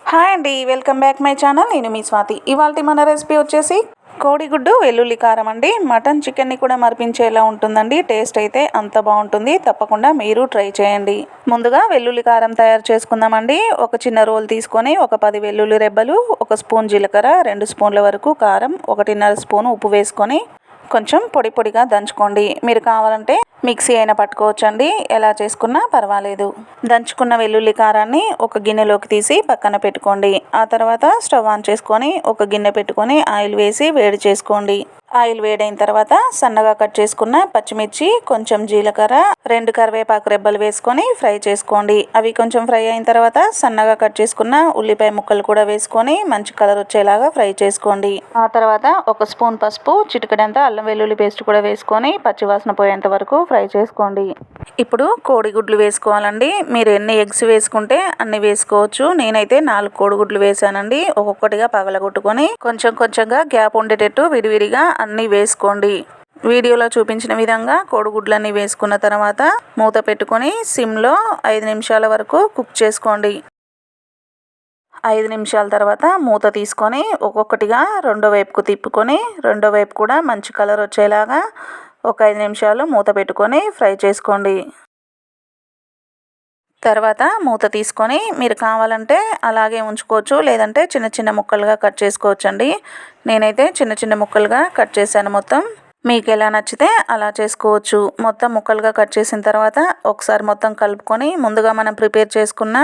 Hi అండి, welcome back my channel. నేను మీ స్వాతి. ఇవాళ మన రెసిపీ వచ్చేసి కోడిగుడ్డు వెల్లుల్లి కారం అండి. మటన్ చికెన్ని కూడా మరిపించేలా ఉంటుందండి. టేస్ట్ అయితే అంత బాగుంటుంది. తప్పకుండా మీరు ట్రై చేయండి. ముందుగా వెల్లుల్లి కారం తయారు చేసుకుందామండి. ఒక చిన్న రోల్ తీసుకొని ఒక 10 వెల్లుల్లి రెబ్బలు, 1 స్పూన్ జీలకర్ర, 2 స్పూన్ల వరకు కారం, 1.5 స్పూన్ ఉప్పు వేసుకొని కొంచెం పొడి పొడిగా దంచుకోండి. మీరు కావాలంటే మిక్సీ అయినా పట్టుకోవచ్చండి, ఎలా చేసుకున్నా పర్వాలేదు. దంచుకున్న వెల్లుల్లి కారాన్ని ఒక గిన్నెలోకి తీసి పక్కన పెట్టుకోండి. ఆ తర్వాత స్టవ్ ఆన్ చేసుకొని ఒక గిన్నె పెట్టుకొని ఆయిల్ వేసి వేడి చేసుకోండి. ఆయిల్ వేడైన తర్వాత సన్నగా కట్ చేసుకున్న పచ్చిమిర్చి, కొంచెం జీలకర్ర, 2 కరివేపాకు రెబ్బలు వేసుకొని ఫ్రై చేసుకోండి. అవి కొంచెం ఫ్రై అయిన తర్వాత సన్నగా కట్ చేసుకున్న ఉల్లిపాయ ముక్కలు కూడా వేసుకొని మంచి కలర్ వచ్చేలాగా ఫ్రై చేసుకోండి. ఆ తర్వాత 1 స్పూన్ పసుపు, చిటికెడంత అల్లం వెల్లుల్లి పేస్ట్ కూడా వేసుకొని పచ్చివాసన పోయేంత వరకు ఫ్రై చేసుకోండి. ఇప్పుడు కోడిగుడ్లు వేసుకోవాలండి. మీరు ఎన్ని ఎగ్స్ వేసుకుంటే అన్ని వేసుకోవచ్చు. నేనైతే 4 కోడిగుడ్లు వేసానండి. ఒక్కొక్కటిగా పగలగొట్టుకొని కొంచెం కొంచెంగా గ్యాప్ ఉండేటట్టు విడివిడిగా అన్నీ వేసుకోండి. వీడియోలో చూపించిన విధంగా కోడిగుడ్లన్నీ వేసుకున్న తర్వాత మూత పెట్టుకొని సిమ్లో 5 నిమిషాల వరకు కుక్ చేసుకోండి. 5 నిమిషాల తర్వాత మూత తీసుకొని ఒక్కొక్కటిగా రెండో వైపుకు తిప్పుకొని రెండో వైపు కూడా మంచి కలర్ వచ్చేలాగా ఒక 5 నిమిషాలు మూత పెట్టుకొని ఫ్రై చేసుకోండి. తర్వాత మూత తీసుకొని మీరు కావాలంటే అలాగే ఉంచుకోవచ్చు, లేదంటే చిన్న చిన్న ముక్కలుగా కట్ చేసుకోవచ్చండి. నేనైతే చిన్న చిన్న ముక్కలుగా కట్ చేశాను మొత్తం. మీకు ఎలా నచ్చితే అలా చేసుకోవచ్చు. మొత్తం ముక్కలుగా కట్ చేసిన తర్వాత ఒకసారి మొత్తం కలుపుకొని ముందుగా మనం ప్రిపేర్ చేసుకున్న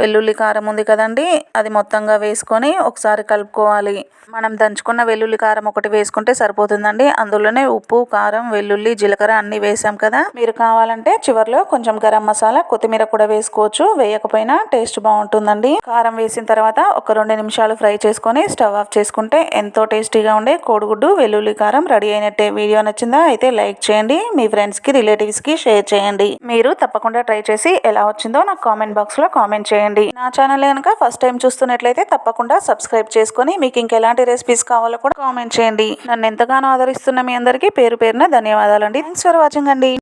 వెల్లుల్లి కారం ఉంది కదండి, అది మొత్తంగా వేసుకొని ఒకసారి కలుపుకోవాలి. మనం దంచుకున్న వెల్లుల్లి కారం ఒకటి వేసుకుంటే సరిపోతుందండి. అందులోనే ఉప్పు, కారం, వెల్లుల్లి, జీలకర్ర అన్నీ వేసాం కదా. మీరు కావాలంటే చివరిలో కొంచెం గరం మసాలా, కొత్తిమీర కూడా వేసుకోవచ్చు. వేయకపోయినా టేస్ట్ బాగుంటుందండి. కారం వేసిన తర్వాత ఒక 2 నిమిషాలు ఫ్రై చేసుకొని స్టవ్ ఆఫ్ చేసుకుంటే ఎంతో టేస్టీగా ఉండే కోడిగుడ్డు వెల్లుల్లి కారం రెడీ అయినట్టే. వీడియో నచ్చిందా అయితే లైక్ చేయండి, మీ ఫ్రెండ్స్కి, రిలేటివ్స్కి షేర్ చేయండి. మీరు తప్పకుండా ట్రై చేసి ఎలా వచ్చిందో నాకు కామెంట్ బాక్స్లో కామెంట్ చేయండి. నా ఛానల్ కనుక ఫస్ట్ టైం చూస్తున్నట్లయితే తప్పకుండా సబ్స్క్రైబ్ చేసుకొని మీకు ఇంకెలాంటి రెసిపీస్ కావాలో కూడా కామెంట్ చేయండి. నన్ను ఎంతగానో ఆదరిస్తున్న మీ అందరికీ పేరు పేరున ధన్యవాదాలండి. థ్యాంక్స్ ఫర్ వాచింగ్ అండి.